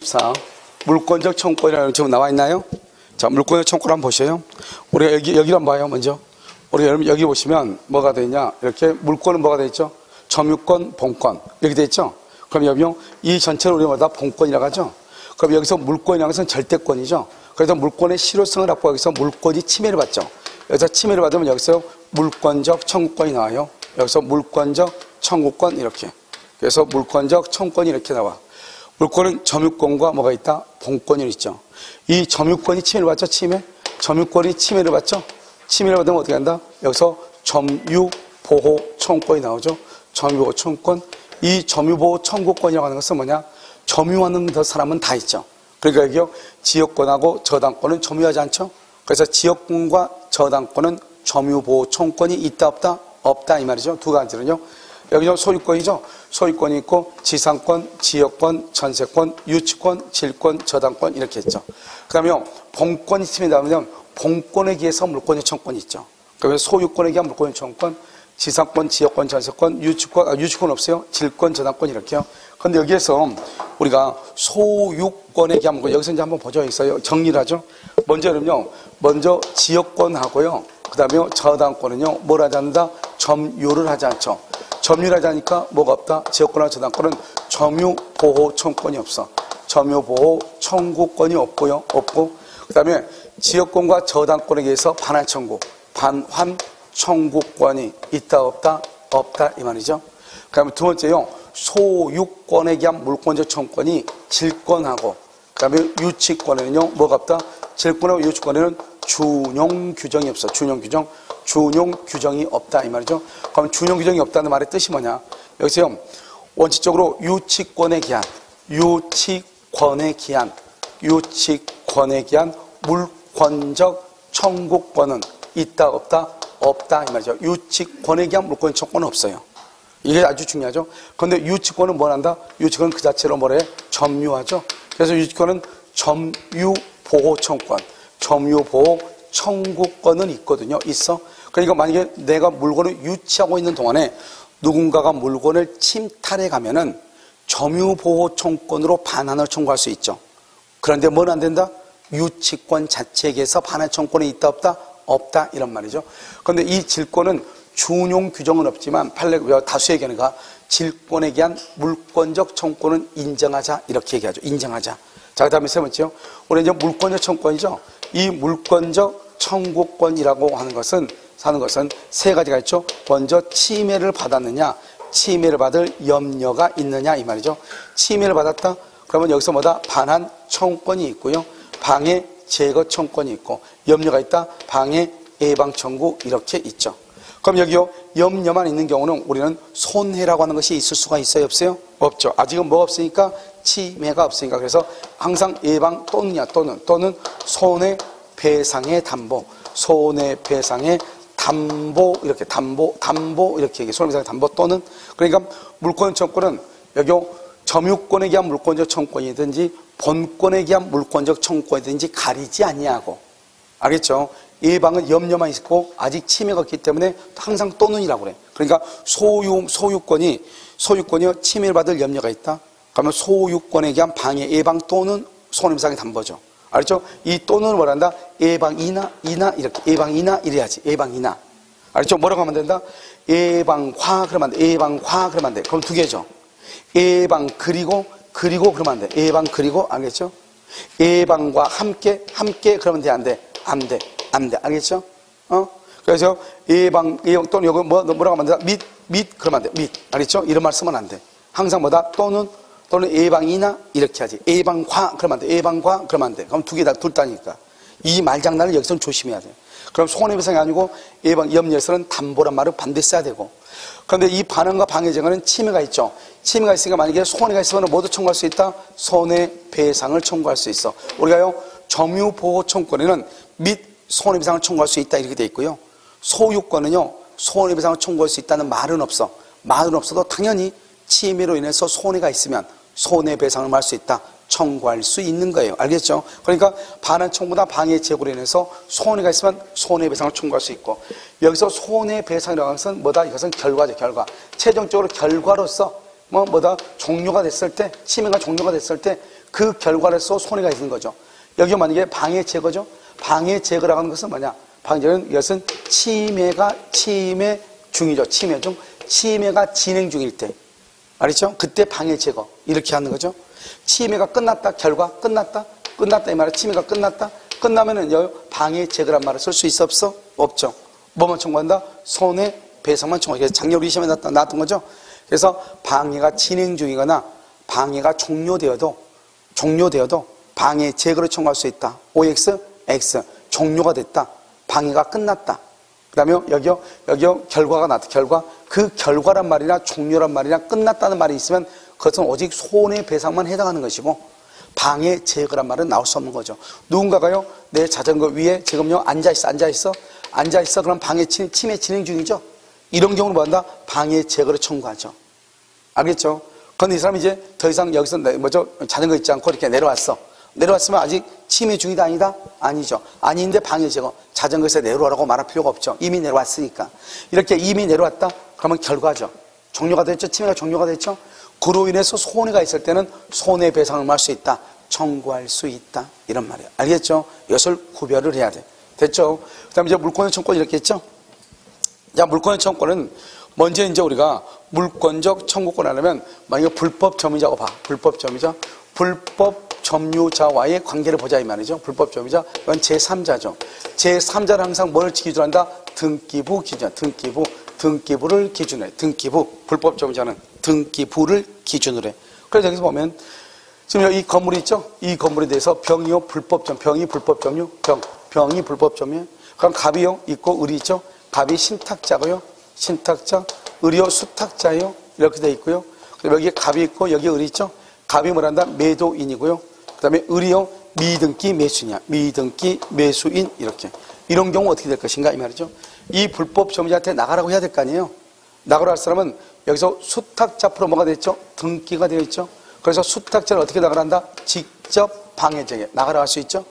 자, 물권적 청구권이라는 지금 나와 있나요? 자, 물권적 청구를 한번 보셔요. 우리가 여기를 한번 봐요, 먼저. 우리가 여러분 여기 보시면 뭐가 되어 있냐? 이렇게 물권은 뭐가 되어 있죠? 점유권, 본권. 이렇게 되어 있죠? 그럼 여기요, 이 전체를 우리가 다 본권이라고 하죠? 그럼 여기서 물권이라는 것은 절대권이죠? 그래서 물권의 실효성을 확보하기 위해서 물권이 침해를 받죠? 여기서 침해를 받으면 여기서 물권적 청구권이 나와요. 여기서 물권적 청구권 이렇게. 그래서 물권적 청구권이 이렇게 나와. 물권은 점유권과 뭐가 있다? 본권이 있죠. 이 점유권이 침해를 받죠? 점유권이 침해를 받죠? 침해를 받으면 어떻게 한다? 여기서 점유보호 청구권이 나오죠. 점유보호 청구권. 이 점유보호 청구권이라고 하는 것은 뭐냐? 점유하는 사람은 다 있죠. 그러니까 여기요, 지역권하고 저당권은 점유하지 않죠? 그래서 지역권과 저당권은 점유보호 청구권이 있다 없다? 없다 이 말이죠. 두 가지는요. 여기서 소유권이죠. 소유권이 있고 지상권, 지역권, 전세권, 유치권, 질권, 저당권 이렇게 있죠. 그러면 본권이 침해되면 본권에 의해서 물권의 청구권이 있죠. 그러면 소유권에 의한 물권의 청구권, 지상권, 지역권, 전세권, 유치권 없어요. 질권, 저당권 이렇게요. 그런데 여기에서 우리가 소유권에 의한 물권, 여기서 이제 한번 보죠. 있어요. 정리를 하죠. 먼저 지역권하고요. 그 다음에 저당권은요, 뭘 하지 않는다? 점유를 하지 않죠. 점유를 하지 않으니까 뭐가 없다? 지역권과 저당권은 점유보호 청구권이 없어. 점유보호 청구권이 없고요. 그 다음에 지역권과 저당권에 의해서 반환 청구, 반환 청구권이 있다 없다? 없다 이 말이죠. 그 다음에 두 번째요. 소유권에 의한 물권적 청구권이 질권하고 그 다음에 유치권에는요. 뭐가 없다? 질권하고 유치권에는 준용 규정이 없어. 준용 규정이 없다 이 말이죠. 그럼 준용 규정이 없다는 말의 뜻이 뭐냐? 여기서요, 원칙적으로 유치권에 기한 물권적 청구권은 있다 없다? 없다 이 말이죠. 유치권에 기한 물권 청구권은 없어요. 이게 아주 중요하죠. 그런데 유치권은 뭘 한다? 유치권은 그 자체로 뭐래? 점유하죠. 그래서 유치권은 점유보호 청구권, 점유보호 청구권은 있거든요. 있어. 그러니까 만약에 내가 물건을 유치하고 있는 동안에 누군가가 물건을 침탈해 가면은 점유보호 청구권으로 반환을 청구할 수 있죠. 그런데 뭘 안 된다? 유치권 자체에서 반환 청구권이 있다 없다? 없다 이런 말이죠. 그런데 이 질권은 준용 규정은 없지만 다수의 견해가 질권에 의한 물권적 청구권은 인정하자 이렇게 얘기하죠. 인정하자. 자, 그 다음에 세 번째요. 우리 이제 물권적 청구권이죠. 이 물권적 청구권이라고 하는 것은 세 가지가 있죠. 먼저 침해를 받았느냐, 침해를 받을 염려가 있느냐 이 말이죠. 침해를 받았다. 그러면 여기서 뭐다? 반환 청구권이 있고요. 방해 제거 청구권이 있고, 염려가 있다. 방해 예방 청구 이렇게 있죠. 그럼 여기요, 염려만 있는 경우는 우리는 손해라고 하는 것이 있을 수가 있어요, 없어요? 없죠. 아직은 뭐가 없으니까? 침해가 없으니까. 그래서 항상 예방 또는 손해배상의 담보, 손해배상의 담보 이렇게 담보 이렇게 얘기해. 손해배상의 담보 또는, 그러니까 물권 청구권은 여기요, 점유권에 의한 물권적 청구권이든지 본권에 의한 물권적 청구권이든지 가리지 아니하고, 알겠죠? 예방은 염려만 있고 아직 침해가 없기 때문에 항상 또는이라고 그래. 그러니까 소유권이요, 침해를 받을 염려가 있다. 그러면 소유권에 의한 방해 예방 또는 손해배상의 담보죠. 알죠? 이 또는 뭘 한다? 예방이나 이렇게. 예방이나 이래야지. 예방이나. 알죠? 뭐라고 하면 된다? 예방과 그러면 안 돼. 예방과 그러면 안 돼. 그럼 두 개죠. 예방 그리고 그러면 안 돼. 예방 그리고 알겠죠? 예방과 함께 그러면 돼 안 돼? 안 돼. 알겠죠? 그래서 예방 또는 여기 뭐라고 하면 된다? 및 그러면 안 돼. 및. 알겠죠? 이런 말 쓰면 안 돼. 항상 뭐다? 또는 예방이나 이렇게 하지. 예방과 그러면 안 돼. 예방과 그러면 안 돼. 그럼 두 개 다 둘 다니까. 이 말장난을 여기서는 조심해야 돼. 그럼 손해배상이 아니고 예방 염려에서는 담보란 말을 반드시 써야 되고. 그런데 이 반환과 방해 제거는 침해가 있죠. 침해가 있으니까 만약에 손해가 있으면 모두 청구할 수 있다. 손해배상을 청구할 수 있어. 우리가요, 점유보호 청구권에는 및 손해배상을 청구할 수 있다 이렇게 돼 있고요. 소유권은요, 손해배상을 청구할 수 있다는 말은 없어. 말은 없어도 당연히 침해로 인해서 손해가 있으면 손해배상을 할 수 있다. 청구할 수 있는 거예요. 알겠죠? 그러니까 반환 청구나 방해 제고로 인해서 손해가 있으면 손해배상을 청구할 수 있고, 여기서 손해배상이라고 하는 것은 뭐다? 이것은 결과죠. 결과. 최종적으로 결과로서 종료가 됐을 때, 침해가 종료가 됐을 때 그 결과로서 손해가 있는 거죠. 여기 만약에 방해 제거죠. 방해 제거라고 하는 것은 뭐냐? 방해 제거는 이것은 침해 중이죠. 침해가 진행 중일 때. 알겠죠? 그때 방해 제거. 이렇게 하는 거죠. 침해가 끝났다. 결과 끝났다. 이 말은 침해가 끝났다. 끝나면은 방해 제거란 말을 쓸 수 있어 없어? 없죠. 뭐만 청구한다? 손해배상만 청구한다. 그래서 작년 우리 시험에 나왔던 거죠. 그래서 방해가 진행 중이거나 방해가 종료되어도 방해 제거를 청구할 수 있다. OX, X. 종료가 됐다. 방해가 끝났다. 그 다음에 여기요 결과가 나왔다. 결과. 그 결과란 말이나 종료란 말이나 끝났다는 말이 있으면 그것은 오직 손해배상만 해당하는 것이고 방해 제거란 말은 나올 수 없는 거죠. 누군가가요 내 자전거 위에 지금요 앉아있어. 그럼 침해 진행 중이죠. 이런 경우는 뭐한다? 방해 제거를 청구하죠. 알겠죠? 그런데 이 사람이 이제 더 이상 여기서 자전거 있지 않고 이렇게 내려왔으면 아직 침해 중이다 아니다? 아니죠. 아닌데 방해 제거. 자전거에서 내려오라고 말할 필요가 없죠. 이미 내려왔으니까. 이렇게 이미 내려왔다? 그러면 결과죠. 종료가 됐죠. 침해가 종료가 됐죠. 그로 인해서 손해가 있을 때는 손해배상을 할 수 있다. 청구할 수 있다. 이런 말이에요. 알겠죠? 이것을 구별을 해야 돼. 됐죠? 그 다음에 이제 물권의 청구권 이렇게 했죠? 자, 물권의 청구권은 먼저 이제 우리가 물권적 청구권 하려면 만약에 불법 점유자고 봐. 불법 점유자와의 관계를 보자 이 말이죠. 불법 점유자. 이건 제3자죠. 제3자는 항상 뭘 기준으로 한다? 등기부 기준. 등기부를 기준으로 해. 등기부. 불법 점유자는 등기부를 기준으로 해. 그래서 여기서 보면 지금 이 건물이 있죠? 이 건물에 대해서 병이 불법 점유. 그럼 갑이요 있고 을이 있죠? 갑이 신탁자고요. 을이요 수탁자예요. 이렇게 돼 있고요. 그리고 여기에 갑이 있고 여기에 을이 있죠? 갑이 뭐란다? 매도인이고요. 그 다음에 을이요 미등기 매수인이야. 미등기 매수인 이렇게. 이런 경우 어떻게 될 것인가 이 말이죠. 이 불법 점유자한테 나가라고 해야 될 거 아니에요. 나가라고 할 사람은 여기서 수탁자 프로 뭐가 되어 있죠? 등기가 되어 있죠. 그래서 수탁자는 어떻게 나가란다? 직접 방해제게 나가라고 할 수 있죠.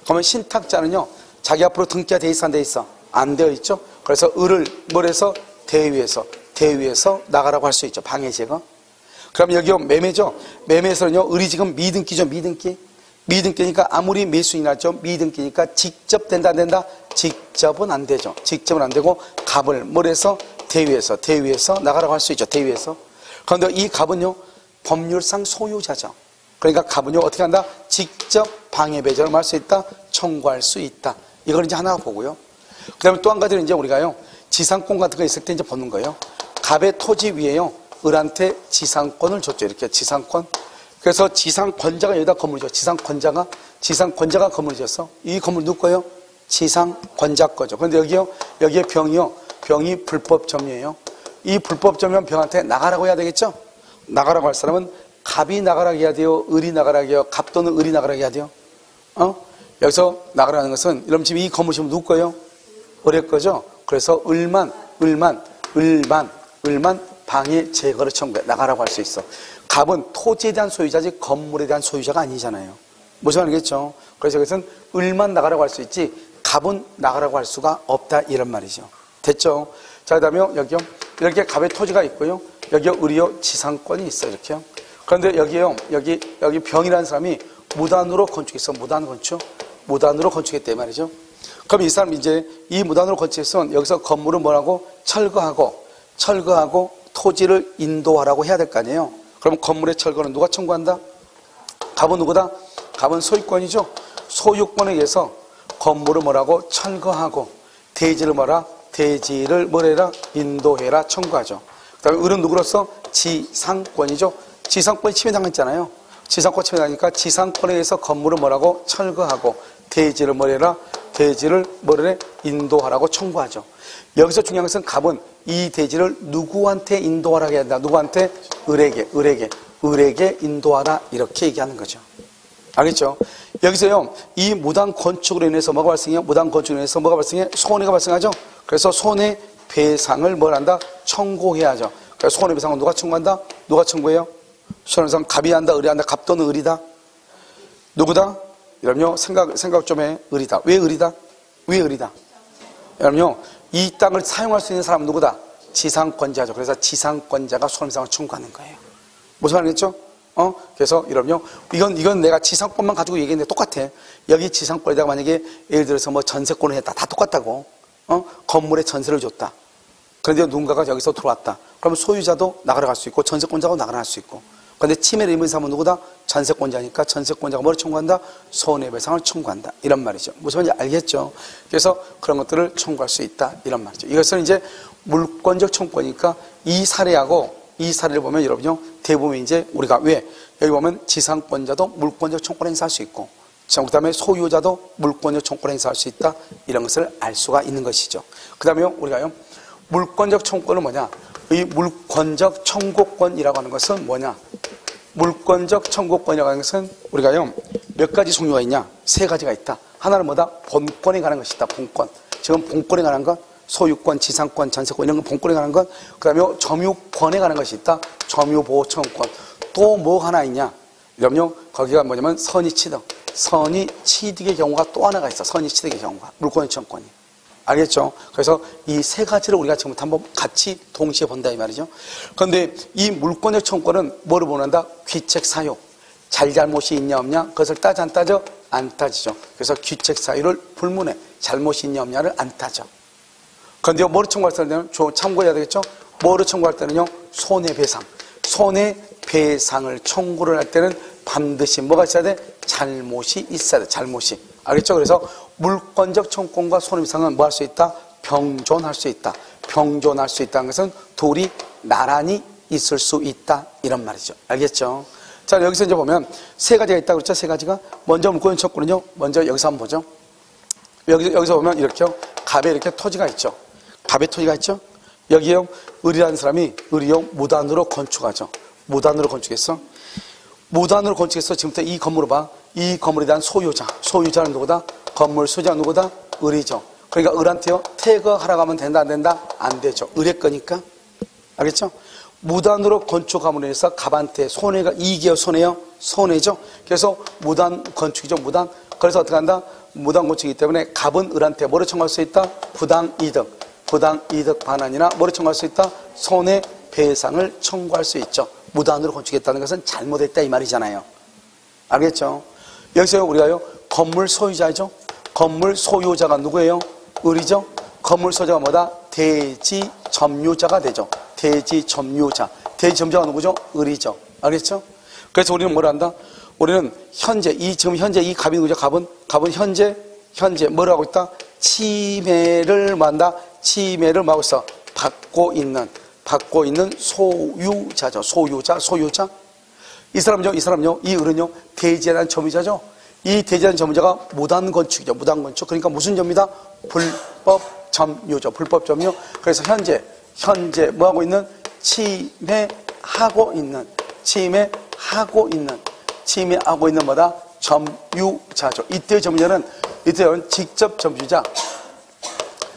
그러면 신탁자는요 자기 앞으로 등기가 돼 있어 안 돼 있어? 안 되어 있죠. 그래서 을을 뭘 해서 대위에서 나가라고 할 수 있죠. 방해제거. 그럼 여기요 매매죠. 매매에서는요 을이 지금 미등기죠. 미등기니까 아무리 매수인이라죠. 미등기니까 직접 된다 안 된다? 직접은 안 되죠. 직접은 안 되고 갑을 뭘 해서 대위에서 나가라고 할 수 있죠. 대위에서. 그런데 이 갑은요 법률상 소유자죠. 그러니까 갑은요 어떻게 한다? 직접 방해배제를 할 수 있다. 청구할 수 있다. 이걸 이제 하나 보고요. 그 다음에 또 한 가지는 이제 우리가요 지상권 같은 거 있을 때 이제 보는 거예요. 갑의 토지 위에요 을한테 지상권을 줬죠. 이렇게 지상권. 그래서 지상권자가 여기다 건물을 줬어. 지상권자가 건물을 줬어. 이 건물 누구 거예요? 지상권자 거죠. 그런데 여기에 병이 불법 점유예요. 이 불법 점유한 병한테 나가라고 해야 되겠죠? 나가라고 할 사람은 갑이 나가라고 해야 돼요? 을이 나가라고 해요? 갑 또는 을이 나가라고 해야 돼요? 여기서 나가라는 것은 여러분 지금 이 건물 지금 누구 거예요? 을의 거죠? 그래서 을만 방해 제거를 청구해. 나가라고 할 수 있어. 갑은 토지에 대한 소유자지 건물에 대한 소유자가 아니잖아요. 무슨 말이겠죠? 그래서 이것은 을만 나가라고 할 수 있지 갑은 나가라고 할 수가 없다 이런 말이죠. 됐죠? 자, 그 다음에 여기요. 이렇게 갑의 토지가 있고요. 여기요 을이요 지상권이 있어요. 이렇게요. 그런데 여기 병이라는 사람이 무단으로 건축했어. 무단으로 건축했대 말이죠. 그럼 이 사람이 이제 이 무단으로 건축했으면 여기서 건물을 뭐라고? 철거하고 토지를 인도하라고 해야 될 거 아니에요. 그럼 건물의 철거는 누가 청구한다? 갑은 누구다? 갑은 소유권이죠. 소유권에 의해서 건물을 뭐라고? 철거하고 대지를 뭐래라? 인도해라 청구하죠. 그 다음에 을은 누구로서? 지상권이죠. 지상권이 침해당했잖아요. 지상권 침해당하니까 지상권에 의해서 건물을 뭐라고? 철거하고 대지를 인도하라고 청구하죠. 여기서 중요한 것은 갑은 이 대지를 누구한테 인도하라고 해야 된다. 누구한테? 을에게 인도하라 이렇게 얘기하는 거죠. 알겠죠? 여기서요 이 무단 건축으로 인해서 뭐가 발생해요? 손해가 발생하죠. 그래서 손해배상을 뭘 한다? 청구해야죠. 그래서 손해배상은 누가 청구한다? 누가 청구해요? 손해배상 갑이 한다? 을이 한다? 갑 또는 을이다? 누구다? 여러분요 생각 좀 해. 을이다. 왜 을이다? 여러분요 이 땅을 사용할 수 있는 사람은 누구다? 지상권자죠. 그래서 지상권자가 손해배상을 청구하는 거예요. 무슨 말이겠죠? 그래서 여러분요, 이건 내가 지상권만 가지고 얘기했는데 똑같아. 여기 지상권에다가 만약에 예를 들어서 뭐 전세권을 했다. 다 똑같다고. 건물에 전세를 줬다. 그런데 누군가가 여기서 들어왔다. 그러면 소유자도 나가러 갈 수 있고 전세권자도 나가러 갈 수 있고. 그런데 침해를 입은 사람은 누구다? 전세권자니까 전세권자가 뭘 청구한다? 손해배상을 청구한다. 이런 말이죠. 무슨 말인지 알겠죠? 그래서 그런 것들을 청구할 수 있다. 이런 말이죠. 이것은 이제 물권적 청구니까 이 사례를 보면 여러분요, 대부분 이제 우리가 왜 여기 보면 지상권자도 물권적 청구를 행사할 수 있고, 그 다음에 소유자도 물권적 청구를 행사할 수 있다. 이런 것을 알 수가 있는 것이죠. 그 다음에 우리가요, 물권적 청구는 뭐냐? 이 물권적 청구권이라고 하는 것은 뭐냐? 물권적 청구권이라고 하는 것은 우리가요, 몇 가지 종류가 있냐? 세 가지가 있다. 하나는 뭐다? 본권에 관한 것이다. 본권. 지금 본권에 관한 것, 소유권, 지상권, 전세권 이런 건 본권에 관한 것. 그 다음에 점유권에 관한 것이 있다. 점유보호청구권. 또 뭐 하나 있냐? 여러분요, 거기가 뭐냐면 선의취득. 선의취득의 경우가 또 하나가 있어. 선의취득의 경우가. 물권의 청구권이. 알겠죠? 그래서 이 세 가지를 우리가 지금부터 한번 같이 동시에 본다 이 말이죠. 그런데 이 물권적 청구권은 뭐를 보는다? 귀책 사유. 잘못이 있냐 없냐? 그것을 따져 안 따져? 안 따지죠. 그래서 귀책 사유를 불문해. 잘못이 있냐 없냐를 안 따져. 그런데 뭐를 청구할 때는 참고해야 되겠죠? 뭐를 청구할 때는요? 손해배상. 손해배상을 청구를 할 때는 반드시 뭐가 있어야 돼? 잘못이 있어야 돼. 잘못이. 알겠죠? 그래서 물권적 청구권과 손해배상은 뭐 할 수 있다? 병존할 수 있다. 병존할 수 있다는 것은 둘이 나란히 있을 수 있다. 이런 말이죠. 알겠죠? 자, 여기서 이제 보면 세 가지가 있다고 그랬죠? 세 가지가. 먼저 물권적 청구권은요. 먼저 여기서 한번 보죠. 여기서 보면 이렇게요. 갑에 이렇게 토지가 있죠. 갑에 토지가 있죠. 여기요. 을이라는 사람이 을이요. 무단으로 건축하죠. 무단으로 건축했어. 무단으로 건축해서 지금부터 이 건물을 봐. 이 건물에 대한 소유자는 누구다? 건물 소유자는 누구다? 을이죠. 그러니까 을한테요, 퇴거하라고 하면 된다, 안 된다? 안 되죠. 을의 거니까. 알겠죠? 무단으로 건축함으로 해서 갑한테 손해가, 이익이요, 손해요? 손해죠. 그래서 무단 건축이죠, 무단. 그래서 어떻게 한다? 무단 건축이기 때문에 갑은 을한테 뭐를 청구할 수 있다? 부당이득 반환이나 뭐를 청구할 수 있다? 손해배상을 청구할 수 있죠. 무단으로 건축했다는 것은 잘못했다 이 말이잖아요. 알겠죠? 여기서 우리가요, 건물 소유자죠. 건물 소유자가 누구예요? 을이죠. 건물 소유자가 뭐다? 대지 점유자가 되죠. 대지 점유자. 대지 점유자가 누구죠? 을이죠. 알겠죠? 그래서 우리는 뭘 한다? 우리는 현재 지금 현재 이 갑이 누구죠? 갑은 현재 뭘 하고 있다? 침해를 뭐한다? 침해를 뭐 하고 있어? 받고 있는 소유자죠. 소유자. 이 사람요, 이 을은요, 대지에 대한 점유자죠. 이 대지에 대한 점유자가 무단 건축이죠. 무단 건축. 그러니까 무슨 점유다? 불법 점유죠. 불법 점유. 그래서 현재 뭐 하고 있는? 침해하고 있는 뭐다? 점유자죠. 이때의 점유자는 직접 점유자,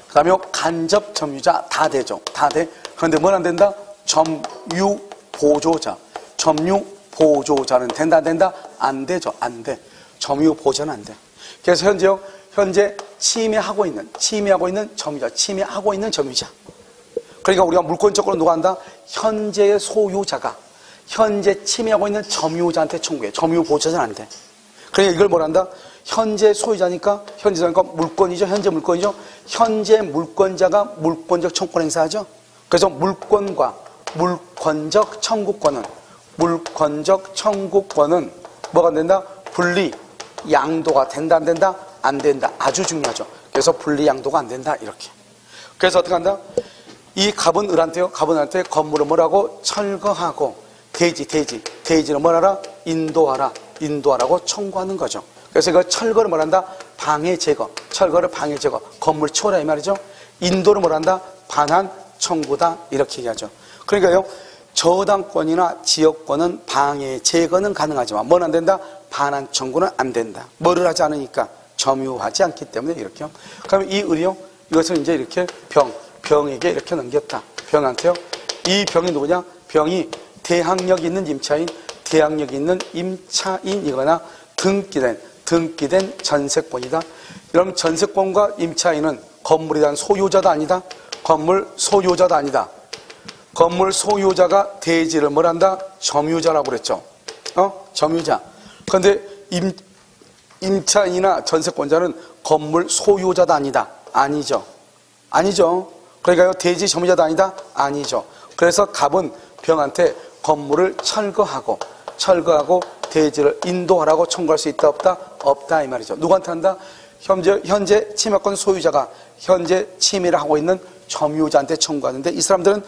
그 다음에 간접 점유자 다 되죠. 다 돼. 그런데 뭘 안 된다? 점유보조자는 된다, 안 된다? 안 되죠. 안 돼. 점유보조는 안 돼. 그래서 현재 침해하고 있는 점유자, 침해하고 있는 점유자. 그러니까 우리가 물권적으로 누가 한다? 현재의 소유자가 현재 침해하고 있는 점유자한테 청구해. 점유보조는 안 돼. 그러니까 이걸 뭘 한다? 현재 소유자니까 물권이죠. 현재 물권이죠. 현재 물권자가 물권적 청구권을 행사하죠. 그래서 물권과 물권적 청구권은 뭐가 안 된다? 분리 양도가 된다, 안 된다? 안 된다. 아주 중요하죠. 그래서 분리 양도가 안 된다. 이렇게. 그래서 어떻게 한다? 이 갑은 을한테 건물을 뭐라고? 철거하고 대지를 뭐하라? 인도하라고 청구하는 거죠. 그래서 이걸 철거를 뭐란다? 방해 제거. 건물 초라 이 말이죠. 인도를 뭐란다? 반환 청구다. 이렇게 얘기하죠. 그러니까요, 저당권이나 지역권은 방해 제거는 가능하지만 뭐는 안 된다? 반환 청구는 안 된다. 뭐를 하지 않으니까? 점유하지 않기 때문에 이렇게요. 그러면 이 을이요, 이것을 이제 이렇게 병에게 이렇게 넘겼다. 병한테요. 이 병이 누구냐? 병이 대항력 있는 임차인이거나 등기된 전세권이다. 그럼 전세권과 임차인은 건물에 대한 소유자도 아니다. 건물 소유자가 대지를 뭘 한다? 점유자라고 그랬죠. 점유자. 그런데 임차인이나 전세권자는 건물 소유자도 아니다. 아니죠. 아니죠. 그러니까요, 대지 점유자도 아니다. 아니죠. 그래서 갑은 병한테 건물을 철거하고 대지를 인도하라고 청구할 수 있다 없다? 없다 이 말이죠. 누구한테 한다? 현재 침해권 소유자가 현재 침해를 하고 있는 점유자한테 청구하는데, 이 사람들은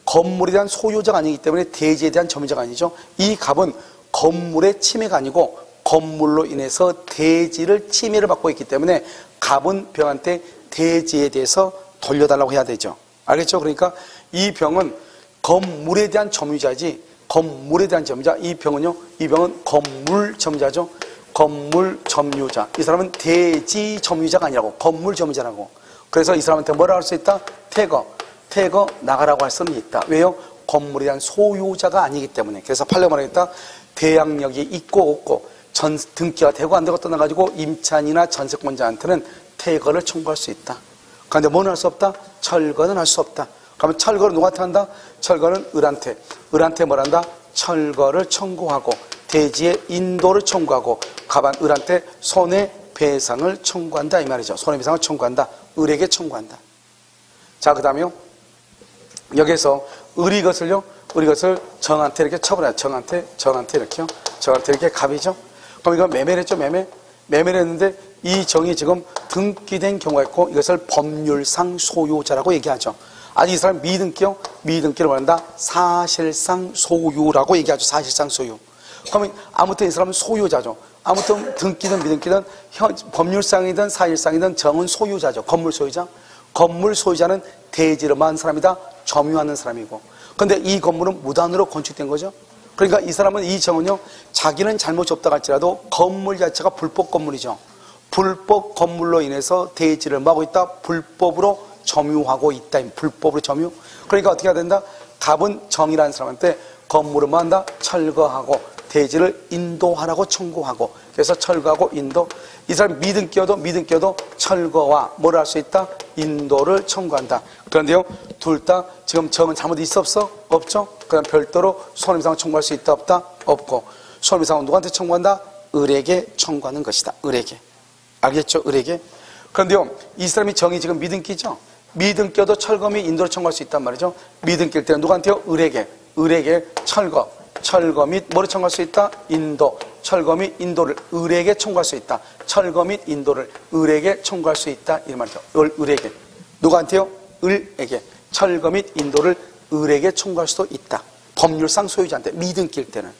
건물에 대한 소유자가 아니기 때문에 대지에 대한 점유자가 아니죠. 이 갑은 건물의 침해가 아니고 건물로 인해서 대지를 침해를 받고 있기 때문에 갑은 병한테 대지에 대해서 돌려달라고 해야 되죠. 알겠죠? 그러니까 이 병은 건물에 대한 점유자지, 건물에 대한 점유자. 이 병은 건물 점유자죠. 건물 점유자. 이 사람은 대지 점유자가 아니라고, 건물 점유자라고. 그래서 이 사람한테 뭐라 할 수 있다? 퇴거 나가라고 할 수는 있다. 왜요? 건물에 대한 소유자가 아니기 때문에. 그래서 판례 말하겠다. 대항력이 있고 없고 등기가 되고 안 되고 떠나가지고 임차인이나 전세권자한테는 퇴거를 청구할 수 있다. 그런데 뭐는 할 수 없다? 철거는 할 수 없다. 그러면 철거를 누구한테 한다? 철거는 을한테 뭘 한다? 철거를 청구하고 대지의 인도를 청구하고 갑은 을한테 손해배상을 청구한다 이 말이죠. 손해배상을 청구한다. 을에게 청구한다. 자, 그 다음에요. 여기서 을이 것을 정한테 이렇게 처분해요. 정한테 이렇게요. 정한테 이렇게 갑이죠. 그럼 이거 매매를 했죠. 매매를 했는데 이 정이 지금 등기된 경우가 있고 이것을 법률상 소유자라고 얘기하죠. 아니, 이 사람 미등기를 말한다. 사실상 소유라고 얘기하죠. 사실상 소유. 그러면 아무튼 이 사람은 소유자죠. 아무튼 등기든 미등기든 법률상이든 사실상이든 정은 소유자죠. 건물 소유자. 건물 소유자는 대지를 만 사람이다. 점유하는 사람이고. 근데 이 건물은 무단으로 건축된 거죠. 그러니까 이 사람은, 이 정은요, 자기는 잘못이 없다 할지라도 건물 자체가 불법 건물이죠. 불법 건물로 인해서 대지를 막고 있다. 불법으로 점유하고 있다. 불법으로 점유. 그러니까 어떻게 해야 된다? 갑은 정이라는 사람한테 건물을 뭐 한다? 철거하고 대지를 인도하라고 청구하고. 그래서 철거하고 인도. 이 사람이 미등기여도 철거와 뭘 할 수 있다? 인도를 청구한다. 그런데요, 둘 다 지금 정은 잘못 있어 없어? 없죠? 그럼 별도로 손해배상을 청구할 수 있다 없다? 없고. 손해배상은 누구한테 청구한다? 을에게 청구하는 것이다. 을에게. 알겠죠? 을에게. 그런데요, 이 사람이 정이 지금 미등기죠? 미등기여도 철거 및 인도를 청구할 수 있단 말이죠. 미등기일 때는 누구한테요? 을에게 철거 및 뭐를 청구할 수 있다? 인도. 철거 및 인도를 을에게 청구할 수 있다. 철거 및 인도를 을에게 청구할 수 있다. 이 말이죠. 을에게. 누구한테요? 을에게. 철거 및 인도를 을에게 청구할 수도 있다. 법률상 소유자한테, 미등기일 때는.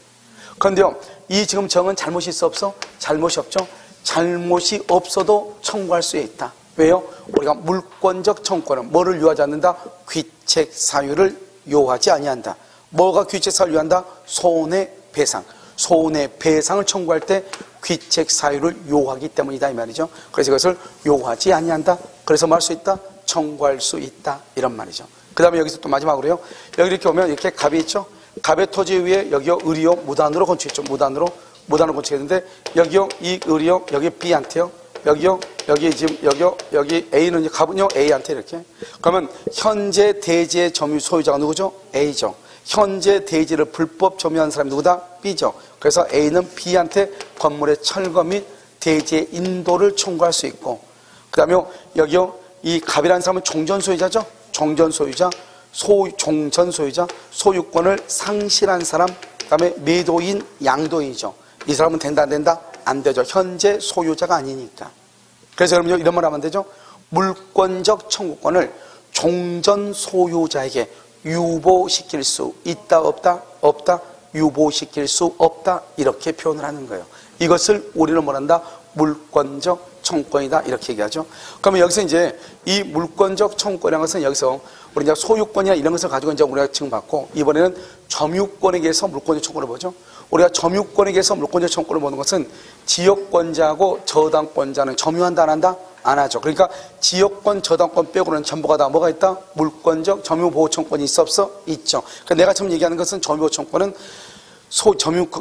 그런데요, 이 지금 정은 잘못이 있어 없어? 잘못이 없죠? 잘못이 없어도 청구할 수 있다. 왜요? 우리가 물권적 청구권은 뭐를 요하지 않는다? 귀책 사유를 요하지 아니한다. 뭐가 귀책 사유를 요한다? 손해배상. 손해배상을 청구할 때 귀책 사유를 요하기 때문이다 이 말이죠. 그래서 이것을 요하지 아니한다. 그래서 뭐 할 수 있다? 청구할 수 있다. 이런 말이죠. 그 다음에 여기서 또 마지막으로요. 여기 이렇게 오면 이렇게 갑이 있죠. 갑의 토지 위에 여기요 을이요 무단으로 건축했죠. 무단으로 건축했는데 여기요 이 을이요 여기 B한테요. 여기요 여기 지금 여기 A는 갑은요 A한테 이렇게. 그러면 현재 대지의 점유 소유자가 누구죠? A죠. 현재 대지를 불법 점유한 사람이 누구다? B죠. 그래서 A는 B한테 건물의 철거 및 대지의 인도를 청구할 수 있고, 그 다음에 여기요 이 갑이라는 사람은 종전 소유자죠. 종전 소유자, 소유권을 상실한 사람, 그 다음에 매도인, 양도인이죠. 이 사람은 된다 안 된다? 안 되죠. 현재 소유자가 아니니까. 그래서 여러분 이런 말 하면 되죠. 물권적 청구권을 종전 소유자에게 유보시킬 수 있다 없다? 없다. 유보시킬 수 없다. 이렇게 표현을 하는 거예요. 이것을 우리는 뭐란다? 물권적 청구권이다. 이렇게 얘기하죠. 그러면 여기서 이제 이 물권적 청구권이라는 것은 여기서 우리 이제 소유권이나 이런 것을 가지고 이제 우리가 지금 봤고, 이번에는 점유권에 의해서 물권적 청구를 보죠. 우리가 점유권에 의해서 물권적 청구를 보는 것은 지역권자하고 저당권자는 점유한다 안 한다? 안 하죠. 그러니까 지역권, 저당권 빼고는 전부가 다 뭐가 있다? 물권적 점유보호청권이 있어 없어? 있죠. 그러니까 내가 지금 얘기하는 것은 점유보호청권은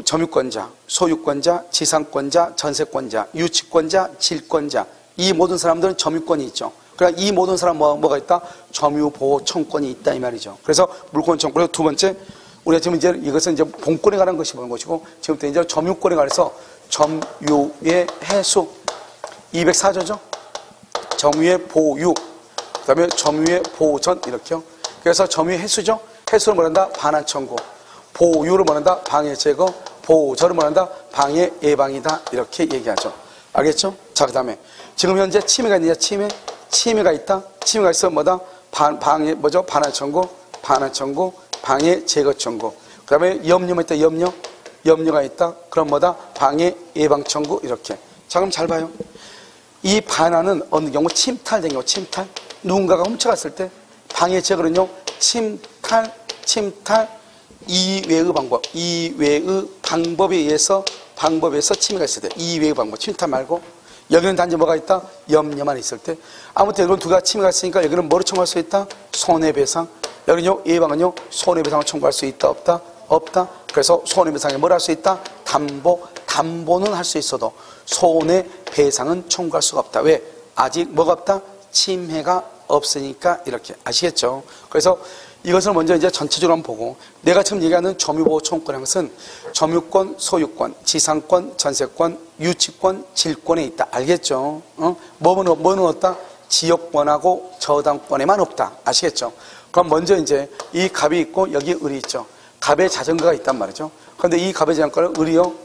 점유권자, 소유권자, 지상권자, 전세권자, 유치권자, 질권자, 이 모든 사람들은 점유권이 있죠. 그러니까 이 모든 사람 뭐가 있다? 점유보호청권이 있다 이 말이죠. 그래서 물권청권의 두 번째 우리가 지금 이제 이것은 이제 본권에 관한 것이 보는 것이고, 지금부터 이제 점유권에 관해서 점유의 해수 204조죠. 점유의 보유, 그 다음에 점유의 보전 이렇게요. 그래서 점유의 해수죠. 해수를 말한다 반환 청구, 보유를 말한다 방해 제거, 보전을 말한다 방해 예방이다 이렇게 얘기하죠. 알겠죠? 자, 그 다음에 지금 현재 침해가 있느냐, 침해가 있다. 침해가 있어 뭐다? 방해 뭐죠? 반환 청구, 방해 제거 청구. 그 다음에 염려가 있다. 염려가 있다. 그럼 뭐다? 방해 예방 청구 이렇게. 자, 그럼 잘 봐요. 이 반환은 어느 경우 침탈된 경우, 침탈. 누군가가 훔쳐갔을 때 방해 제거는요, 침탈 이외의 방법에 의해서 침해가 있을 때, 이외의 방법, 침탈 말고. 여기는 단지 뭐가 있다? 염려만 있을 때. 아무튼 이건 두 가지 침해가 있으니까 여기는 뭐를 청구할 수 있다? 손해배상. 여기는요, 예방은요, 손해배상을 청구할 수 있다, 없다? 없다. 그래서 손해배상에 뭘 할 수 있다? 담보는 할 수 있어도 손해배상은 청구할 수가 없다. 왜? 아직 뭐가 없다? 침해가 없으니까 이렇게. 아시겠죠? 그래서 이것을 먼저 이제 전체적으로 한번 보고, 내가 지금 얘기하는 점유보호 청구권이라는 것은 점유권, 소유권, 지상권, 전세권, 유치권, 질권에 있다. 알겠죠? 뭐는 없다? 지역권하고 저당권에만 없다. 아시겠죠? 그럼 먼저 이제 이 갑이 있고 여기 을이 있죠. 갑의 자전거가 있단 말이죠. 그런데 이 갑의 자전거를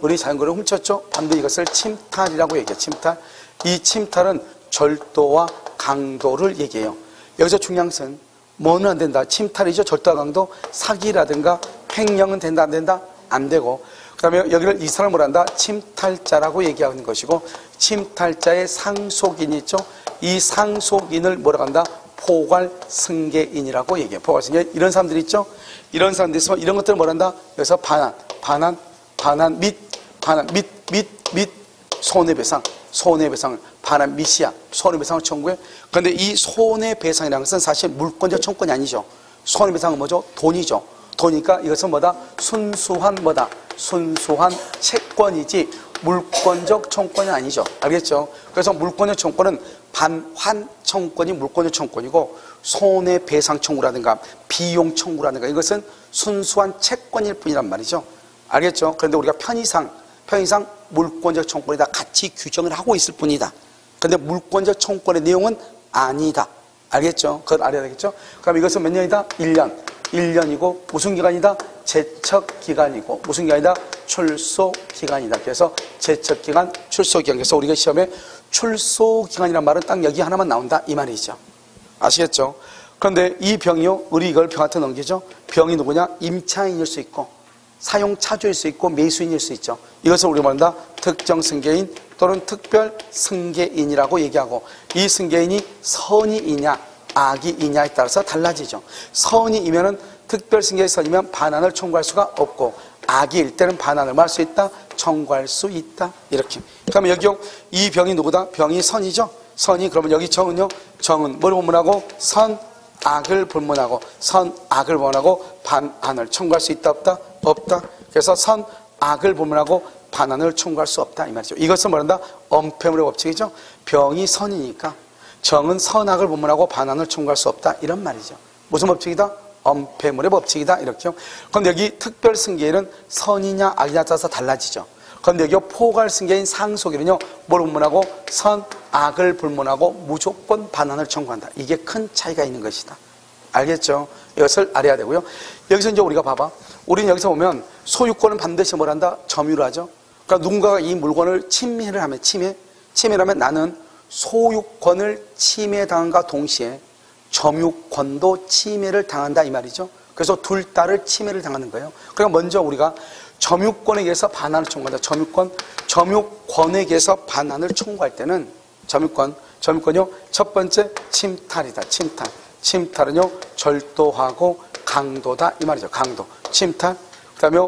을이 자전거를 훔쳤죠. 반드시 이것을 침탈이라고 얘기해요. 침탈. 이 침탈은 절도와 강도를 얘기해요. 여기서 중요한 것은 뭐는 안 된다? 침탈이죠. 절도와 강도. 사기라든가 횡령은 된다, 안 된다? 안 되고. 그 다음에 여기를 이 사람을 뭘 한다? 침탈자라고 얘기하는 것이고, 침탈자의 상속인이 있죠. 이 상속인을 뭐라고 한다? 포괄승계인이라고 얘기해요. 포괄승계. 이런 사람들이 있죠. 이런 사람들이 있으면 이런 것들을 뭐라 한다? 여기서 반환 및 손해배상, 반환 및이야. 손해배상을 청구해. 그런데 이 손해배상이라는 것은 사실 물권적 청구권이 아니죠. 손해배상은 뭐죠? 돈이죠. 돈이니까 이것은 뭐다? 순수한 채권이지 물권적 청구권이 아니죠. 알겠죠? 그래서 물권적 청구권은 반환 청구권이 물권적 청구권이고, 손해배상 청구라든가 비용 청구라든가 이것은 순수한 채권일 뿐이란 말이죠. 알겠죠? 그런데 우리가 편의상 물권적 청구권이다 같이 규정을 하고 있을 뿐이다. 그런데 물권적 청구권의 내용은 아니다. 알겠죠? 그걸 알아야 되겠죠? 그럼 이것은 몇 년이다? 1년이고 무슨 기간이다? 제척기간이고 무슨 기간이다? 출소기간이다. 그래서 제척기간, 출소기간. 그래서 우리가 시험에 출소기간이란 말은 딱 여기 하나만 나온다 이 말이죠. 아시겠죠? 그런데 이 병이요, 을이 이걸 병한테 넘기죠. 병이 누구냐? 임차인일 수 있고 사용차주일 수 있고 매수인일 수 있죠. 이것을 우리가 말한다 특정승계인 또는 특별승계인이라고 얘기하고, 이 승계인이 선이이냐 악이이냐에 따라서 달라지죠. 선이이면은 특별승계의 선이면 반환을 청구할 수가 없고, 악이일 때는 반환을 할 수 있다, 청구할 수 있다. 이렇게. 그러면 여기 이 병이 누구다? 병이 선이죠. 선이. 그러면 여기 정은요, 정은 뭘 본문하고? 선악을 본문하고, 선악을 본문하고 반환을 청구할 수 있다, 없다? 없다. 그래서 선악을 본문하고 반환을 청구할 수 없다 이 말이죠. 이것은 뭐란다? 엄폐물의 법칙이죠. 병이 선이니까 정은 선악을 본문하고 반환을 청구할 수 없다 이런 말이죠. 무슨 법칙이다? 엄폐물의 법칙이다 이렇게요. 그런데 여기 특별승계인은 선이냐 악이냐 따라서 달라지죠. 그런데 여기 포괄승계인 상속인은요, 뭘 본문하고? 선악을 불문하고 무조건 반환을 청구한다. 이게 큰 차이가 있는 것이다. 알겠죠? 이것을 알아야 되고요. 여기서 이제 우리가 봐봐. 우리는 여기서 보면 소유권은 반드시 뭘 한다? 점유를 하죠. 그러니까 누군가가 이 물건을 침해를 하면, 침해를 하면 나는 소유권을 침해당한과 동시에 점유권도 침해를 당한다 이 말이죠. 그래서 둘 다를 침해를 당하는 거예요. 그러니까 먼저 우리가 점유권에 의해서 반환을 청구한다. 점유권에 의해서 반환을 청구할 때는 점유권요, 첫 번째 침탈이다. 침탈은요, 절도하고 강도다 이 말이죠. 강도, 침탈. 그다음에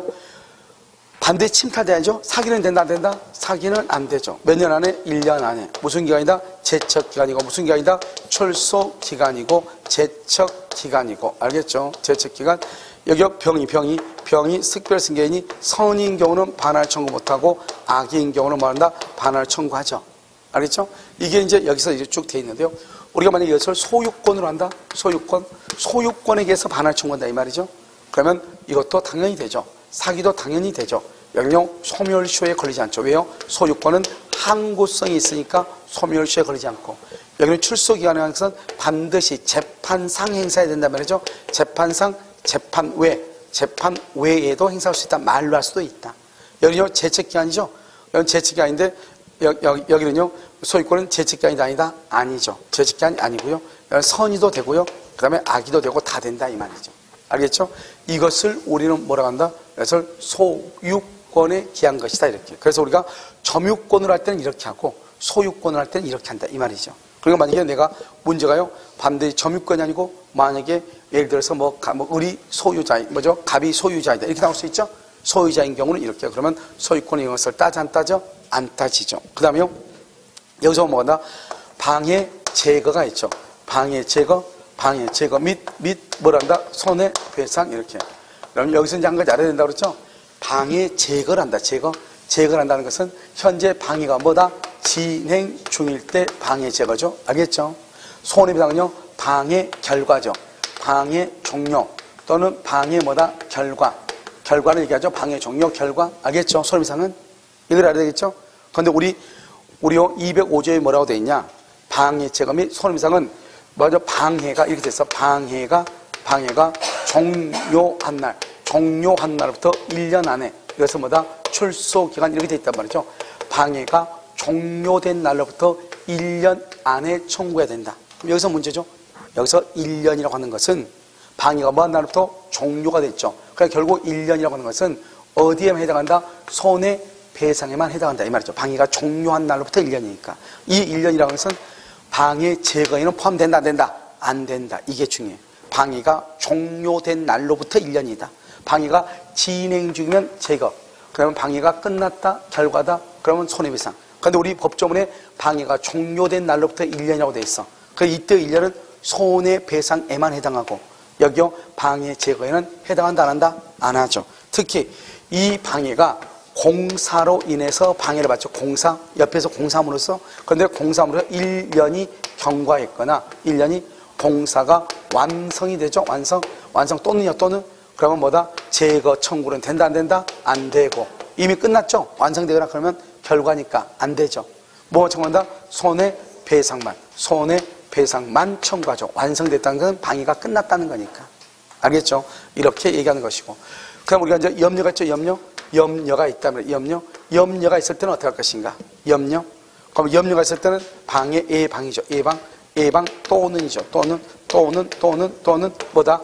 반대 침탈돼야죠. 사기는 된다 안 된다? 사기는 안 되죠. 몇 년 안에? 1년 안에. 무슨 기간이다? 제척기간이고 무슨 기간이다? 출소기간이고 제척기간이고. 알겠죠? 제척기간. 여기 병이 특별승계인이 선인 경우는 반환을 청구 못하고 악인 경우는 뭐한다? 반환을 청구하죠. 알겠죠? 이게 이제 여기서 이제 쭉 돼 있는데요. 우리가 만약에 이것을 소유권으로 한다? 소유권에 의해서 반환을 청구한다 이 말이죠. 그러면 이것도 당연히 되죠. 사기도 당연히 되죠. 여기는 소멸시효에 걸리지 않죠. 왜요? 소유권은 항구성이 있으니까 소멸시효에 걸리지 않고, 여기는 출소기간에 관한 것은 반드시 재판상 행사해야 된단 말이죠. 재판상, 재판 외에도 행사할 수 있다. 말로 할 수도 있다. 여기는요, 제책기간이죠. 여기는 제책기간인데, 여기는요, 소유권은 제책기간이 아니다? 아니죠. 제책기간이 아니고요. 여기는 선의도 되고요. 그 다음에 악의도 되고 다 된다. 이 말이죠. 알겠죠? 이것을 우리는 뭐라고 한다? 이것을 소유권에 기한 것이다. 이렇게. 그래서 우리가 점유권을 할 때는 이렇게 하고, 소유권을 할 때는 이렇게 한다. 이 말이죠. 그러니까 만약에 내가 문제가요, 반드시 점유권이 아니고, 만약에 예를 들어서 을이 소유자, 갑이 소유자이다. 이렇게 나올 수 있죠? 소유자인 경우는 이렇게. 그러면 소유권의 것을 따져 안 따져? 안 따지죠. 그 다음에요, 여기서 뭐가 나? 방해 제거가 있죠. 방해 제거 및 뭐란다? 손해배상 이렇게. 그럼 여기서 이제 한 가지 알아야 된다고 그랬죠? 방해 제거를 한다. 제거를 한다는 것은 현재 방해가 뭐다? 진행 중일 때 방해 제거죠. 알겠죠? 손해배상은요, 방해 결과죠. 방해 종료 또는 방해 뭐다? 결과를 얘기하죠. 방해 종료 결과. 알겠죠? 손해배상은 이걸 알아야 되겠죠? 그런데 우리 205조에 뭐라고 되어 있냐? 방해 제거 및 손해배상은 먼저 방해가 이렇게 돼서 방해가 종료한 날부터 1년 안에, 이것은 뭐다? 출소기간 이렇게 돼 있단 말이죠. 방해가 종료된 날로부터 1년 안에 청구해야 된다. 그럼 여기서 문제죠. 여기서 1년이라고 하는 것은 방해가 뭐한 날부터 종료가 됐죠. 그러니까 결국 1년이라고 하는 것은 어디에만 해당한다? 손해배상에만 해당한다. 이 말이죠. 방해가 종료한 날로부터 1년이니까. 이 1년이라고 하는 것은 방해 제거에는 포함된다, 안 된다? 안 된다. 이게 중요해요. 방해가 종료된 날로부터 1년이다. 방해가 진행 중이면 제거. 그러면 방해가 끝났다, 결과다. 그러면 손해배상. 그런데 우리 법조문에 방해가 종료된 날로부터 1년이라고 돼 있어. 그래서 이때 1년은 손해배상에만 해당하고, 여기요, 방해 제거에는 해당한다, 안 한다? 안 하죠. 특히 이 방해가 공사로 인해서 방해를 받죠. 공사, 옆에서 공사함으로써. 그런데 공사함으로써 1년이 경과했거나 1년이 공사가 완성이 되죠. 완성 또는요, 또는 그러면 뭐다? 제거 청구는 된다, 안 된다? 안 되고. 이미 끝났죠. 완성되거나 그러면 결과니까 안 되죠. 뭐 청구한다? 손해배상만 청구하죠. 완성됐다는 건 방해가 끝났다는 거니까. 알겠죠? 이렇게 얘기하는 것이고. 그럼 우리가 이제 염려가 있죠. 염려가 있다면 염려가 있을 때는 어떻게 할 것인가? 그럼 염려가 있을 때는 방해 예방이죠. 예방 또는이죠. 또는 뭐다?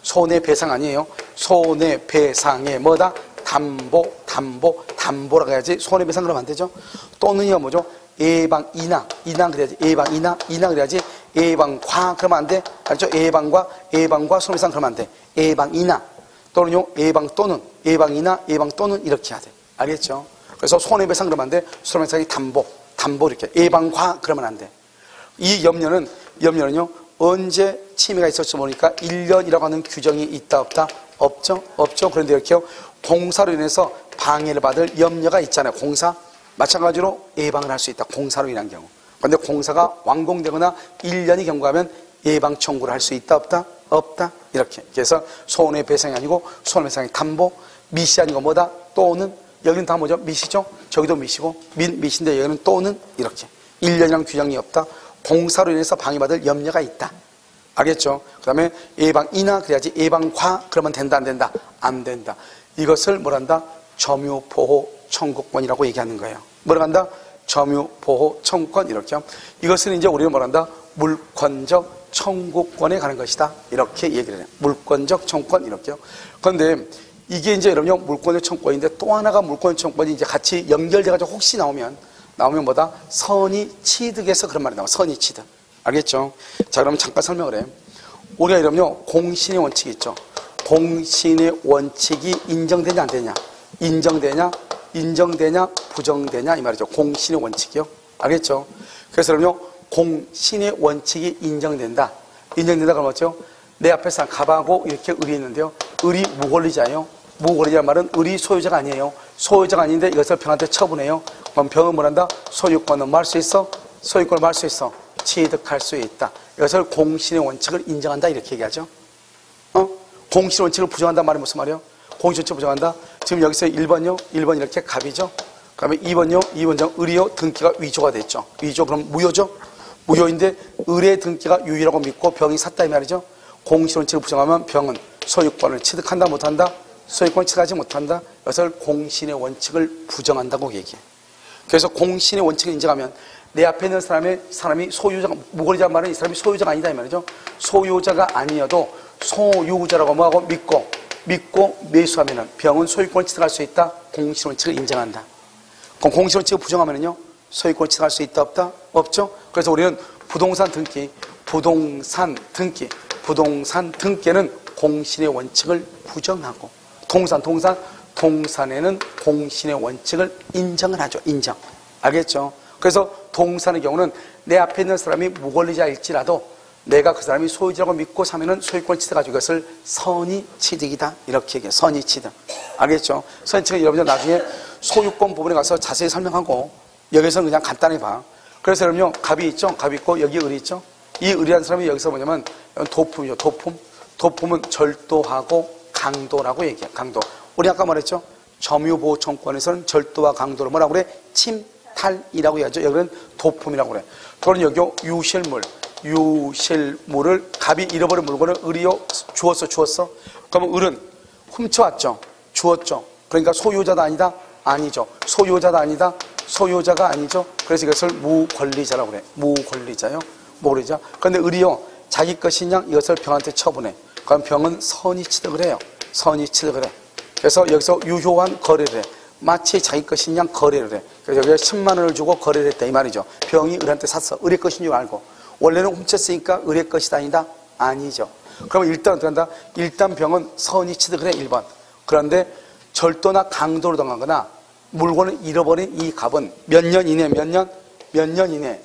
손해배상 아니에요. 손해배상에 뭐다? 담보라고 해야지. 손해배상 그러면 안 되죠. 또는요 뭐죠? 예방이나 그래야지. 예방이나 그래야지. 예방과 그러면 안 돼. 알죠? 예방과 손해배상 그러면 안 돼. 예방이나 또는요, 예방이나 예방 또는 이렇게 해야 돼. 알겠죠? 그래서 손해배상 그러면 안 돼. 손해배상이 담보 이렇게. 예방과 그러면 안 돼. 이 염려는요, 언제 침해가 있을지 모르니까 1년이라고 하는 규정이 있다, 없다? 없죠? 그런데 이렇게요, 공사로 인해서 방해를 받을 염려가 있잖아요. 공사. 마찬가지로 예방을 할 수 있다. 공사로 인한 경우. 그런데 공사가 완공되거나 1년이 경과하면 예방 청구를 할 수 있다, 없다? 없다. 이렇게. 그래서 손해배상이 아니고 손해배상이 담보, 미시 아니고 뭐다? 또는. 여기는 다 뭐죠? 미시죠? 저기도 미시고 미시인데 여기는 또는 이렇게. 1년이라는 규정이 없다. 공사로 인해서 방해받을 염려가 있다. 알겠죠? 그 다음에 예방이나 그래야지. 예방과 그러면 된다, 안 된다? 안 된다. 이것을 뭐란다? 점유보호 청구권이라고 얘기하는 거예요. 뭐라고 한다? 점유보호 청구권 이렇게요. 이것은 이제 우리는 뭐란다? 물권적 청구권에 가는 것이다. 이렇게 얘기를 해요. 물권적 청구권 이렇게요. 그런데 이게 이제 여러분요, 물권적 청구권인데 또 하나가 물권적 청구권이 이제 같이 연결돼가지고 혹시 나오면 뭐다? 선의 취득에서 그런 말이 나와. 선의 취득. 알겠죠? 자, 그럼 잠깐 설명을 해. 우리가 이러면요, 공신의 원칙이 있죠. 공신의 원칙이 인정되냐, 안 되냐? 인정되냐, 부정되냐, 이 말이죠. 공신의 원칙이요. 알겠죠? 그래서 그럼요, 공신의 원칙이 인정된다 그러면 어쩌요? 내 앞에서 갑하고 이렇게 을이 있는데요. 을이 무권리자예요. 무권리자는 말은 을이 소유자가 아니에요. 소유자가 아닌데 이것을 병한테 처분해요. 그럼 병은 뭐란다? 소유권은 뭐 할 수 있어? 소유권을 뭐 할 수 있어? 취득할 수 있다. 이것을 공신의 원칙을 인정한다 이렇게 얘기하죠. 공실 원칙을 부정한단 말이 무슨 말이에요? 공실 원칙을 부정한다. 지금 여기서 1번요. 1번 이렇게 갑이죠. 그다음에 2번요. 2번장 을이요. 등기가 위조가 됐죠. 위조 그럼 무효죠. 무효인데 을의 등기가 유효라고 믿고 병이 샀다 이 말이죠. 공실 원칙을 부정하면 병은 소유권을 취득한다 못한다? 소유권을 취득하지 못한다. 이것을 공신의 원칙을 부정한다고 얘기해. 그래서 공신의 원칙을 인정하면 내 앞에 있는 사람이 소유자가, 무권리자 말은 이 사람이 소유자가 아니다 이 말이죠. 소유자가 아니어도 소유자라고 뭐하고 믿고 매수하면은 병은 소유권을 취득할 수 있다. 공신 원칙을 인정한다. 그럼 공신 원칙을 부정하면은요, 소유권을 취득할 수 있다 없다? 없죠. 그래서 우리는 부동산 등기에는 공신의 원칙을 부정하고 동산에는 공신의 원칙을 인정을 하죠. 인정. 알겠죠? 그래서 동산의 경우는 내 앞에 있는 사람이 무권리자일지라도 내가 그 사람이 소유자라고 믿고 사면은 소유권을 취득해가지고 이것을 선의취득이다. 이렇게 얘기해요. 선의취득. 알겠죠? 선의취득은 여러분들 나중에 소유권 부분에 가서 자세히 설명하고 여기서는 그냥 간단히 봐. 그래서 여러분요, 갑이 있죠? 갑이 있고 여기 을이 있죠? 이 을이라는 사람이 여기서 뭐냐면 도품이죠. 도품은 절도하고 강도라고 얘기해요. 강도. 우리 아까 말했죠? 점유보호청권에서는 절도와 강도를 뭐라고 그래? 침탈이라고 해야죠. 여기는 도품이라고 그래. 그건 여기 유실물을 갑이 잃어버린 물건을 을이요 주었어. 그러면 을은 훔쳐왔죠. 주었죠. 그러니까 소유자도 아니다? 아니죠. 소유자가 아니죠. 그래서 이것을 무권리자라고 그래. 무권리자요. 무권리자. 그런데 을이요 자기 것이냐 이것을 병한테 처분해. 그럼 병은 선의취득을 해요. 선의취득을 해. 그래서 여기서 유효한 거래를 해. 마치 자기 것인 양 거래를 해. 그래서 여기에 10만 원을 주고 거래를 했다 이 말이죠. 병이 을한테 샀어. 을의 것인 줄 알고. 원래는 훔쳤으니까 을의 것이다 아니다? 아니죠. 그러면 일단 어떻게 한다? 일단 병은 선의취득을 해. 1번. 그런데 절도나 강도로 당하거나 물건을 잃어버린 이 갑은 몇 년 이내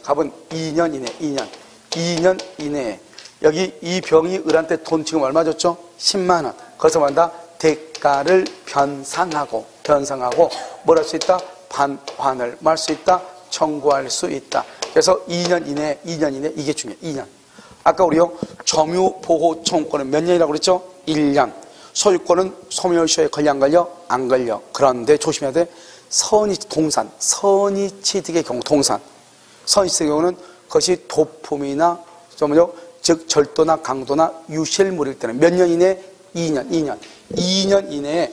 갑은 2년 이내에 여기 이 병이 을한테 돈 지금 얼마 줬죠? 10만 원. 거기서 말한다? 대가를 변상하고 뭘 할 수 있다? 반환을 말 수 있다? 청구할 수 있다. 그래서 2년 이내 이게 중요해. 2년. 아까 우리요 점유보호청권은 몇 년이라고 그랬죠? 1년. 소유권은 소멸시효에 걸려 안 걸려? 안 걸려. 그런데 조심해야 돼. 선의취득의 경우 선의취득의 경우는 그것이 도품이나 즉 절도나 강도나 유실물일 때는 몇 년 이내? 2년 이내에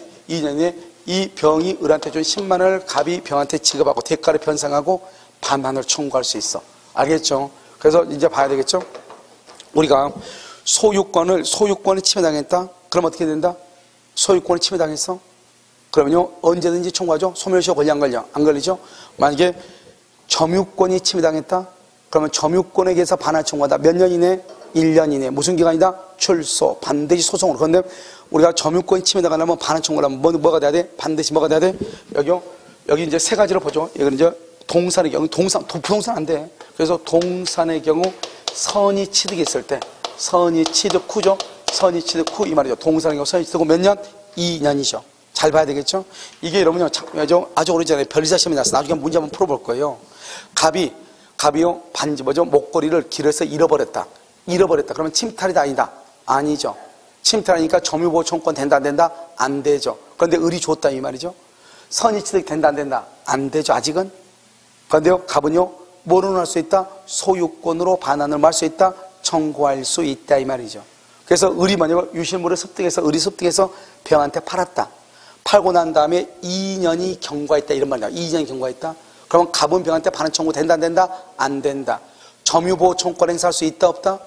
이 병이 을한테 준 10만 원을 갑이 병한테 지급하고 대가를 변상하고 반환을 청구할 수 있어. 알겠죠? 그래서 이제 봐야 되겠죠? 우리가 소유권을 침해당했다? 그럼 어떻게 된다? 소유권을 침해당했어? 그러면요 언제든지 청구하죠? 소멸시효 걸려 안 걸려? 안 걸리죠? 만약에 점유권이 침해당했다? 그러면 점유권에게서 반환 청구하다. 몇 년 이내? 1년 이내. 무슨 기간이다? 출소. 반드시 소송으로. 그런데 우리가 점유권이 침해당하려면 반환 청구를 하면 뭐가 돼야 돼? 반드시 뭐가 돼야 돼? 여기 이제 세 가지로 보죠. 여기는 이제 동산의 경우, 부동산 안 돼. 그래서 동산의 경우 선의취득이 있을 때, 선의취득 후죠. 선의취득 후 이 말이죠. 동산의 경우 선의취득 후 몇 년? 2년이죠. 잘 봐야 되겠죠? 이게 여러분요, 아주 오래전에 변리사 시험에 나왔어. 나중에 문제 한번 풀어볼 거예요. 갑이요, 목걸이를 길에서 잃어버렸다. 그러면 침탈이다 아니다? 아니죠. 침탈하니까 점유보호청권 된다 안 된다? 안 되죠. 그런데 을이 줬다 이 말이죠. 선의취득 된다 안 된다? 안 되죠 아직은. 그런데요 갑은요 뭐로 할 수 있다? 소유권으로 반환을 할 수 있다? 청구할 수 있다 이 말이죠. 그래서 을이 만약에 유실물을 을이 습득해서 병한테 팔았다. 팔고 난 다음에 2년이 경과했다 이런 말이야. 2년이 경과했다. 그러면 갑은 병한테 반환 청구 된다 안 된다? 안 된다. 점유보호청권 행사할 수 있다 없다?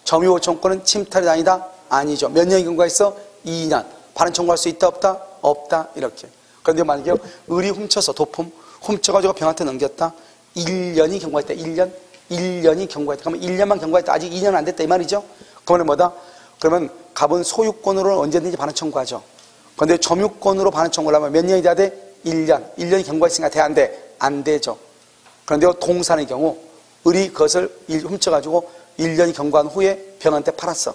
점유보호청권은 침탈이 아니다? 아니죠. 몇 년이 경과했어? 2년. 반환 청구할 수 있다 없다? 없다. 이렇게. 그런데 만약에 을이 훔쳐서 도품 훔쳐가지고 병한테 넘겼다. 1년이 경과했다. 1년이 경과했다. 그러면 1년만 경과했다. 아직 2년 안 됐다 이 말이죠. 그러면 뭐다? 그러면 갑은 소유권으로 언제든지 반환 청구하죠. 그런데 점유권으로 반환 청구를 하면 몇 년이 돼야 돼? 1년이 경과했으니까 돼 안 돼? 안 되죠. 그런데 동산의 경우 을이 그것을 훔쳐가지고 1년이 경과한 후에 병한테 팔았어.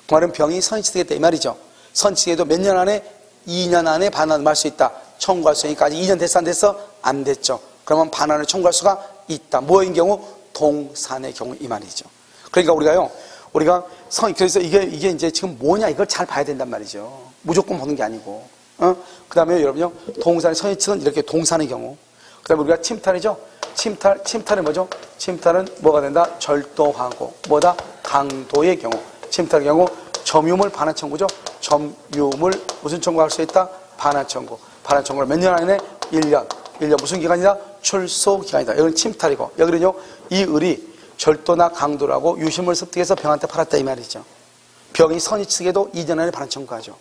그 말은 병이 선의취득했다 이 말이죠. 선의취득해도 몇 년 안에? 2년 안에 반환을 할 수 있다. 청구할 수 있으니까 아직 2년 됐어 안 됐어? 안 됐죠. 그러면 반환을 청구할 수가 있다. 뭐인 경우? 동산의 경우 이 말이죠. 그러니까 우리가요 우리가 그래서 이게 이제 지금 뭐냐 이걸 잘 봐야 된단 말이죠. 무조건 보는 게 아니고. 그 다음에 여러분요, 동산의 선의치는 이렇게 동산의 경우. 그 다음에 우리가 침탈이죠. 침탈은 뭐죠? 침탈은 뭐가 된다? 절도하고, 뭐다? 강도의 경우. 침탈의 경우, 점유물 반환 청구죠. 점유물 무슨 청구할 수 있다? 반환 청구. 반환 청구를 몇 년 안에? 1년. 1년 무슨 기간이다? 출소 기간이다. 여기는 침탈이고, 여기는요, 이 을이 절도나 강도라고 유실물 습득해서 병한테 팔았다 이 말이죠. 병이 선의측에도 2년 안에 반환 청구하죠.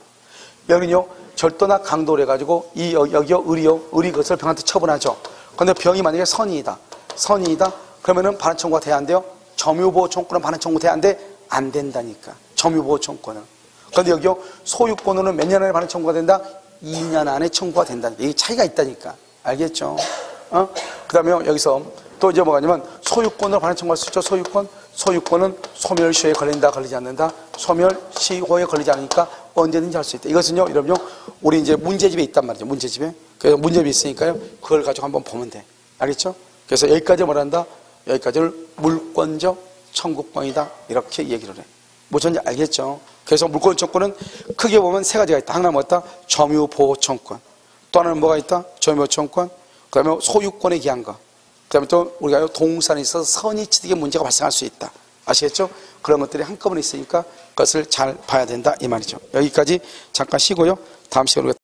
여기는요, 절도나 강도를 해가지고 여기요 을이 그것을 병한테 처분하죠. 그런데 병이 만약에 선의이다. 그러면은 반환 청구가 돼야 안 돼요? 점유보호 청구는 반환 청구 돼야 안 돼? 안 된다니까. 점유보호 청구는. 그런데 여기요, 소유권으로는 몇 년 안에 반환 청구가 된다? 2년 안에 청구가 된다니까. 이게 차이가 있다니까. 알겠죠? 그 다음에 여기서 또 이제 뭐가 냐면 소유권으로 반환 청구할 수 있죠. 소유권은 소멸시효에 걸린다, 걸리지 않는다. 소멸시효에 걸리지 않으니까 언제든지 할 수 있다. 이것은요, 여러분요, 우리 이제 문제집에 있단 말이죠. 문제집에. 그래서 문제집이 있으니까요, 그걸 가지고 한번 보면 돼. 알겠죠? 그래서 여기까지 뭐란다? 여기까지를 물권적 청구권이다. 이렇게 얘기를 해. 뭐든지 알겠죠? 그래서 물권 청구는 크게 보면 세 가지가 있다. 하나는 뭐였다? 점유보호 청구권. 또 하나는 뭐가 있다? 점유보호 청구권. 그 다음에 소유권에 기한 거. 그 다음에 또 우리가 동산에 있어서 선의취득의 문제가 발생할 수 있다. 아시겠죠? 그런 것들이 한꺼번에 있으니까 그것을 잘 봐야 된다 이 말이죠. 여기까지 잠깐 쉬고요. 다음 시간에 우리가